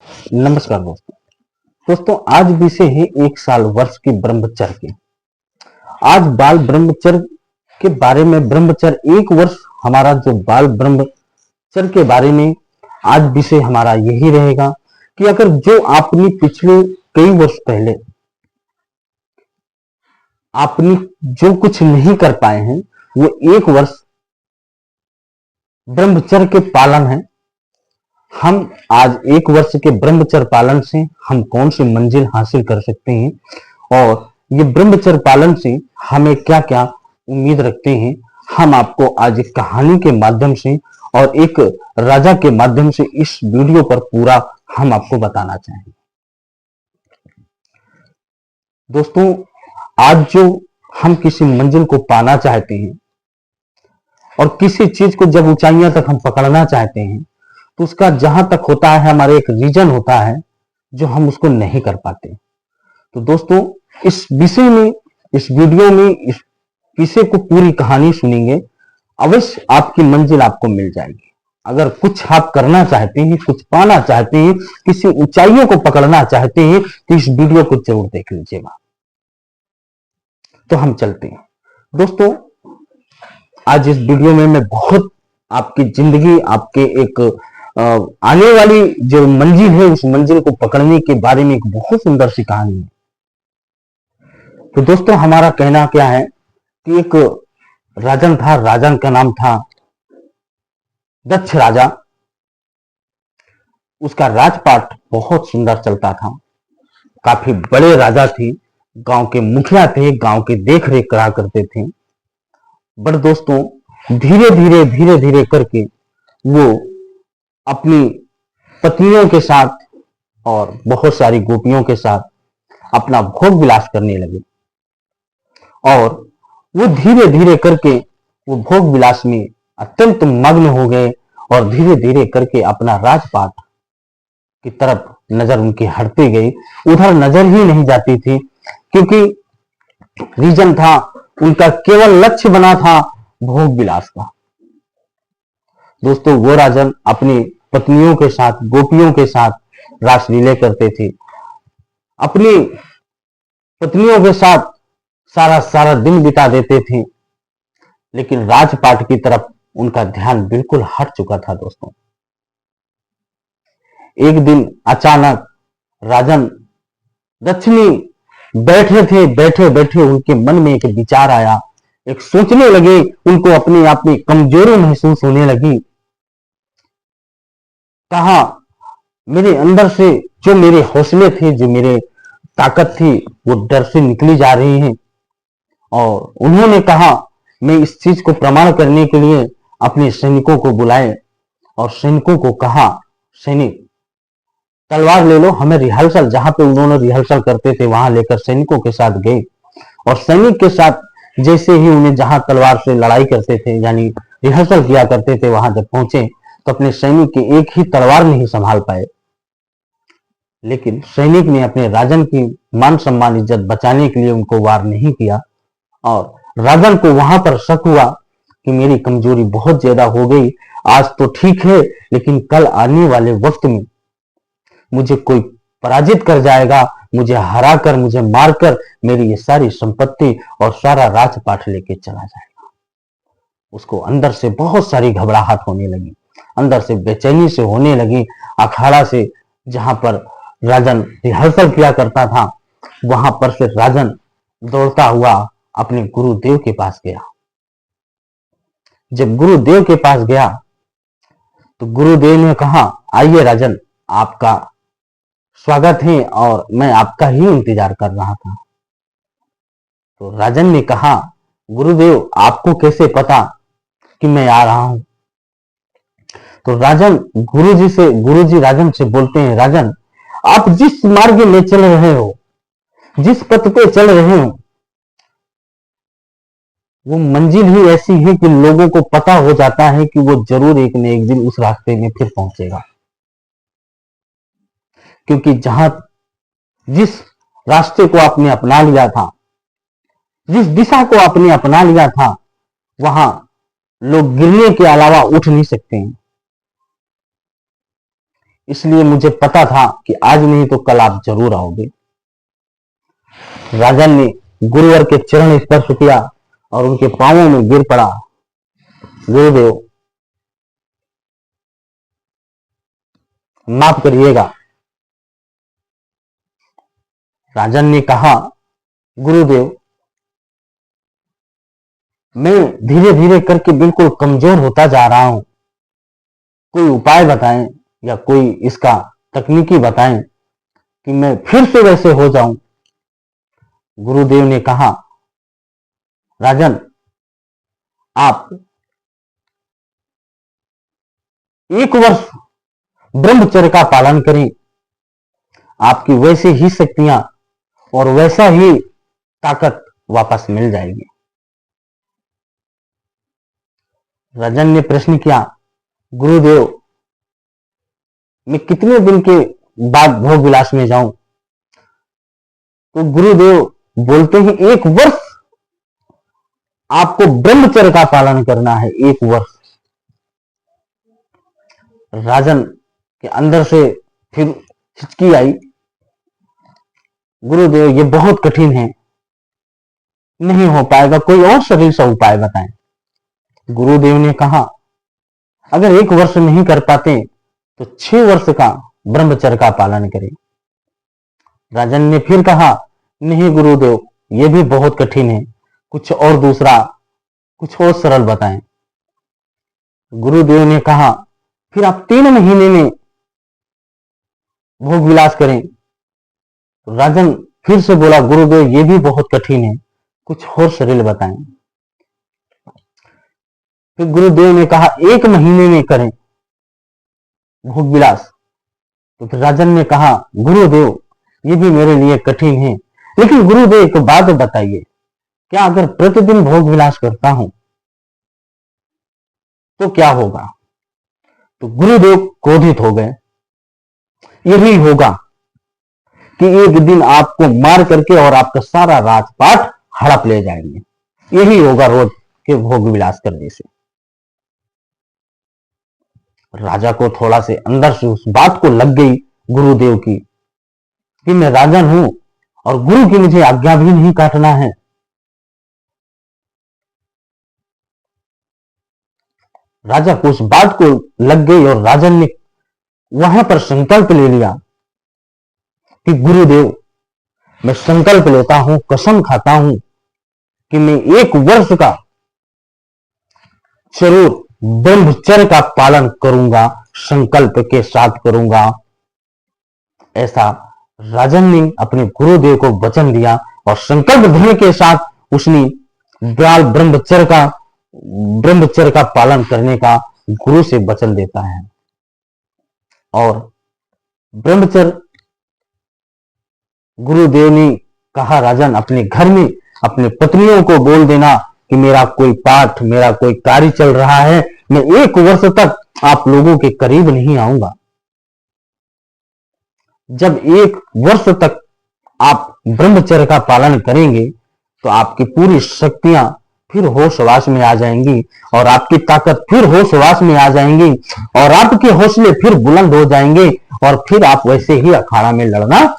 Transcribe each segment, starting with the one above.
नमस्कार दोस्तों आज विषय है 1 साल वर्ष की ब्रह्मचर्य की। आज बाल ब्रह्मचर्य के बारे में, ब्रह्मचर्य 1 वर्ष हमारा जो बाल ब्रह्मचर्य के बारे में आज विषय हमारा यही रहेगा कि अगर जो आपने पिछले कई वर्ष पहले आपने जो कुछ नहीं कर पाए हैं वो 1 वर्ष ब्रह्मचर्य के पालन है। हम आज 1 वर्ष के ब्रह्मचर्य पालन से हम कौन सी मंजिल हासिल कर सकते हैं और ये ब्रह्मचर्य पालन से हमें क्या क्या उम्मीद रखते हैं, हम आपको आज एक कहानी के माध्यम से और एक राजा के माध्यम से इस वीडियो पर पूरा हम आपको बताना चाहेंगे। दोस्तों आज जो हम किसी मंजिल को पाना चाहते हैं और किसी चीज को जब ऊंचाइयां तक हम पकड़ना चाहते हैं तो उसका जहां तक होता है हमारे एक रीजन होता है जो हम उसको नहीं कर पाते। तो दोस्तों इस विषय में, इस वीडियो में इस विषय को पूरी कहानी सुनेंगे, अवश्य आपकी मंजिल आपको मिल जाएगी। अगर कुछ आप करना चाहते हैं, कुछ पाना चाहते हैं, किसी ऊंचाइयों को पकड़ना चाहते हैं तो इस वीडियो को जरूर देख लीजिएगा। तो हम चलते हैं दोस्तों। आज इस वीडियो में मैं बहुत आपकी जिंदगी, आपके एक आने वाली जो मंजिल है उस मंजिल को पकड़ने के बारे में एक बहुत सुंदर सी कहानी है। तो दोस्तों हमारा कहना क्या है कि एक राजन था, राजन का नाम था दक्ष राजा। उसका राजपाट बहुत सुंदर चलता था, काफी बड़े राजा थे, गांव के मुखिया थे, गांव के देख रेख करा करते थे। बट दोस्तों धीरे धीरे करके वो अपनी पत्नियों के साथ और बहुत सारी गोपियों के साथ अपना भोग विलास करने लगे और वो धीरे धीरे करके वो भोग विलास में अत्यंत मग्न हो गए और धीरे धीरे करके अपना राजपाट की तरफ नजर उनकी हटती गई। उधर नजर ही नहीं जाती थी क्योंकि रीजन था, उनका केवल लक्ष्य बना था भोग विलास का। दोस्तों वो राजन अपनी पत्नियों के साथ, गोपियों के साथ रासलीले करते थे, अपनी पत्नियों के साथ सारा दिन बिता देते थे, लेकिन राजपाट की तरफ उनका ध्यान बिल्कुल हट चुका था। दोस्तों एक दिन अचानक राजन दक्षिणी बैठे थे, बैठे बैठे उनके मन में एक विचार आया, एक सोचने लगे, उनको अपने आप में कमजोरी महसूस होने लगी। कहा मेरे अंदर से जो मेरे हौसले थे, जो मेरे ताकत थी, वो डर से निकली जा रही है। और उन्होंने कहा मैं इस चीज को प्रमाण करने के लिए अपने सैनिकों को बुलाए और सैनिकों को कहा सैनिक तलवार ले लो, हमें रिहर्सल, जहां पे उन्होंने रिहर्सल करते थे वहां लेकर सैनिकों के साथ गए और सैनिक के साथ जैसे ही उन्हें जहां तलवार से लड़ाई करते थे यानी रिहर्सल किया करते थे वहां जब पहुंचे तो अपने सैनिक की एक ही तलवार नहीं संभाल पाए, लेकिन सैनिक ने अपने राजन की मान सम्मान इज्जत बचाने के लिए उनको वार नहीं किया और राजन को वहां पर शक हुआ कि मेरी कमजोरी बहुत ज्यादा हो गई, आज तो ठीक है लेकिन कल आने वाले वक्त में मुझे कोई पराजित कर जाएगा, मुझे हराकर, मुझे मारकर मेरी ये सारी संपत्ति और सारा राजपाट लेके चला जाएगा। उसको अंदर से बहुत सारी घबराहट होने लगी, अंदर से बेचैनी से होने लगी। अखाड़ा से जहां पर राजन रिहर्सल किया करता था वहां पर से राजन दौड़ता हुआ अपने गुरुदेव के पास गया। जब गुरुदेव के पास गया तो गुरुदेव ने कहा आइए राजन, आपका स्वागत है और मैं आपका ही इंतजार कर रहा था। तो राजन ने कहा गुरुदेव आपको कैसे पता कि मैं आ रहा हूं? तो राजन गुरुजी राजन से बोलते हैं राजन आप जिस मार्ग में चल रहे हो, जिस पथ पे चल रहे हो वो मंजिल ही ऐसी है कि लोगों को पता हो जाता है कि वो जरूर एक न एक दिन उस रास्ते में फिर पहुंचेगा। क्योंकि जिस रास्ते को आपने अपना लिया था, जिस दिशा को आपने अपना लिया था, वहां लोग गिरने के अलावा उठ नहीं सकते हैं। इसलिए मुझे पता था कि आज नहीं तो कल आप जरूर आओगे। राजन ने गुरुवर के चरण स्पर्श किया और उनके पांवों में गिर पड़ा। गुरुदेव, माफ करिएगा। राजन ने कहा, गुरुदेव, मैं धीरे धीरे करके बिल्कुल कमजोर होता जा रहा हूं। कोई उपाय बताएं या कोई इसका तकनीकी बताएं कि मैं फिर से वैसे हो जाऊं। गुरुदेव ने कहा, राजन, आप 1 वर्ष ब्रह्मचर्य का पालन करें। आपकी वैसे ही शक्तियां और वैसा ही ताकत वापस मिल जाएगी। राजन ने प्रश्न किया, गुरुदेव, मैं कितने दिन के बाद भोग विलास में जाऊं? तो गुरुदेव बोलते हैं, 1 वर्ष आपको ब्रह्मचर्य का पालन करना है। 1 वर्ष। राजन के अंदर से फिर हिचकी आई, गुरुदेव, ये बहुत कठिन है, नहीं हो पाएगा, कोई और सरल सा उपाय बताएं। गुरुदेव ने कहा, अगर 1 वर्ष नहीं कर पाते तो 6 वर्ष का ब्रह्मचर्य का पालन करें। राजन ने फिर कहा, नहीं गुरुदेव, ये भी बहुत कठिन है, कुछ और दूसरा, कुछ और सरल बताएं। गुरुदेव ने कहा, फिर आप 3 महीने में भोग विलास करें। राजन फिर से बोला, गुरुदेव, ये भी बहुत कठिन है, कुछ और सरल बताएं। फिर गुरुदेव ने कहा, 1 महीने में करें भोग विलास। तो फिर राजन ने कहा, गुरुदेव, ये भी मेरे लिए कठिन है, लेकिन गुरुदेव एक बात बताइए, क्या अगर प्रतिदिन भोग विलास करता हूं तो क्या होगा? तो गुरुदेव क्रोधित हो गए। यही होगा कि एक दिन आपको मार करके और आपका सारा राजपाट हड़प ले जाएंगे। यही होगा रोज के भोग विलास करने से। राजा को थोड़ा से अंदर से उस बात को लग गई गुरुदेव की कि मैं राजन हूं और गुरु की मुझे आज्ञा भी नहीं काटना है। राजा को उस बात को लग गई और राजन ने वहां पर संकल्प ले लिया कि गुरुदेव, मैं संकल्प लेता हूं, कसम खाता हूं कि मैं 1 वर्ष का जरूर ब्रह्मचर्य का पालन करूंगा, संकल्प के साथ करूंगा। ऐसा राजन ने अपने गुरुदेव को वचन दिया और संकल्प देने के साथ उसने ब्रह्मचर्य का पालन करने का गुरु से वचन देता है। और ब्रह्मचर्य गुरुदेव ने कहा, राजन, अपने घर में अपने पत्नियों को बोल देना कि मेरा कोई पाठ, मेरा कोई कार्य चल रहा है, मैं 1 वर्ष तक आप लोगों के करीब नहीं आऊंगा। जब 1 वर्ष तक आप ब्रह्मचर्य का पालन करेंगे तो आपकी पूरी शक्तियां फिर होशवास में आ जाएंगी और आपकी ताकत फिर होशवास में आ जाएंगी और आपके हौसले फिर बुलंद हो जाएंगे और फिर आप वैसे ही अखाड़ा में लड़ना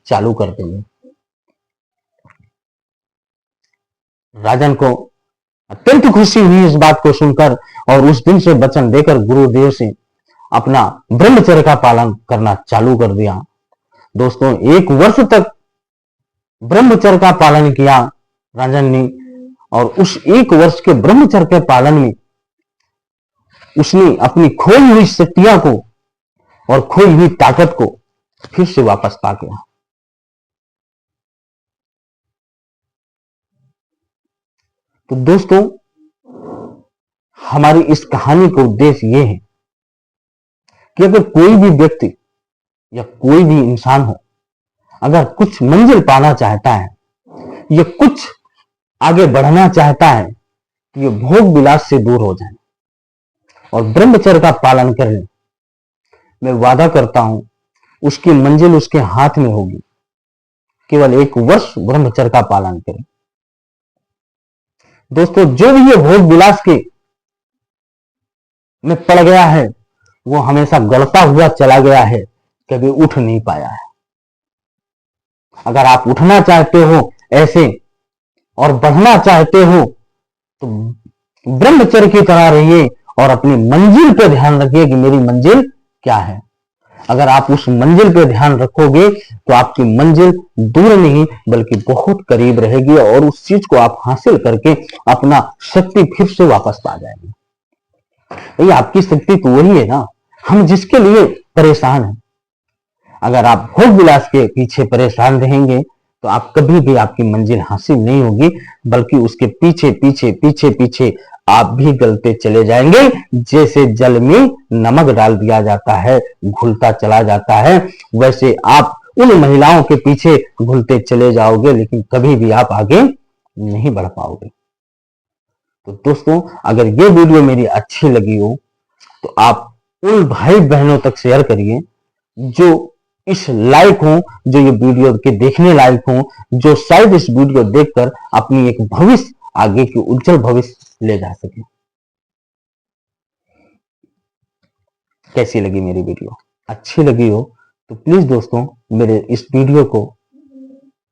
चालू कर देंगे। राजन को अत्यंत खुशी हुई इस बात को सुनकर और उस दिन से वचन देकर गुरुदेव से अपना ब्रह्मचर्य का पालन करना चालू कर दिया। दोस्तों, 1 वर्ष तक ब्रह्मचर्य का पालन किया राजन ने और उस 1 वर्ष के ब्रह्मचर्य के पालन में उसने अपनी खोई हुई शक्तियां को और खोई हुई ताकत को फिर से वापस पा गया। तो दोस्तों, हमारी इस कहानी का उद्देश्य यह है कि अगर कोई भी व्यक्ति या कोई भी इंसान हो, अगर कुछ मंजिल पाना चाहता है या कुछ आगे बढ़ना चाहता है तो ये भोग विलास से दूर हो जाए और ब्रह्मचर्य का पालन कर ले। मैं वादा करता हूं उसकी मंजिल उसके हाथ में होगी। केवल 1 वर्ष ब्रह्मचर्य का पालन करें। दोस्तों, जो भी ये भोग विलास के में पड़ गया है वो हमेशा गलता हुआ चला गया है, कभी उठ नहीं पाया है। अगर आप उठना चाहते हो ऐसे और बढ़ना चाहते हो तो ब्रह्मचर्य की तरह रहिए और अपनी मंजिल पे ध्यान रखिए कि मेरी मंजिल क्या है। अगर आप उस मंजिल पे ध्यान रखोगे तो आपकी मंजिल दूर नहीं बल्कि बहुत करीब रहेगी और उस चीज को आप हासिल करके अपना शक्ति फिर से वापस पा जाएंगे। भाई आपकी शक्ति तो वही है ना, हम जिसके लिए परेशान हैं। अगर आप भोग विलास के पीछे परेशान रहेंगे तो आप कभी भी आपकी मंजिल हासिल नहीं होगी, बल्कि उसके पीछे पीछे पीछे पीछे आप भी गलते चले जाएंगे। जैसे जल में नमक डाल दिया जाता है, घुलता चला जाता है, वैसे आप उन महिलाओं के पीछे घुलते चले जाओगे, लेकिन कभी भी आप आगे नहीं बढ़ पाओगे। तो दोस्तों, अगर ये वीडियो मेरी अच्छी लगी हो तो आप उन भाई बहनों तक शेयर करिए जो इस लायक हो, जो ये वीडियो के देखने लायक हो, जो शायद इस वीडियो देखकर अपनी एक भविष्य, आगे की उज्जवल भविष्य ले जा सके। कैसी लगी मेरी वीडियो? अच्छी लगी हो तो प्लीज दोस्तों मेरे इस वीडियो को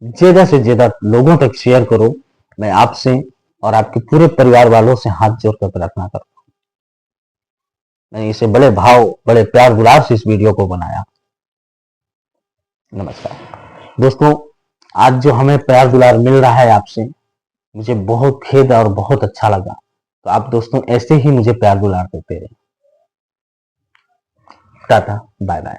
ज्यादा से ज्यादा लोगों तक शेयर करो। मैं आपसे और आपके पूरे परिवार वालों से हाथ जोड़कर प्रार्थना करता हूं। मैंने इसे बड़े भाव, बड़े प्यार दुलार से इस वीडियो को बनाया। नमस्कार दोस्तों, आज जो हमें प्यार दुलार मिल रहा है आपसे, मुझे बहुत खेद और बहुत अच्छा लगा। तो आप दोस्तों ऐसे ही मुझे प्यार दुलार देते रहे। Tata, bye bye.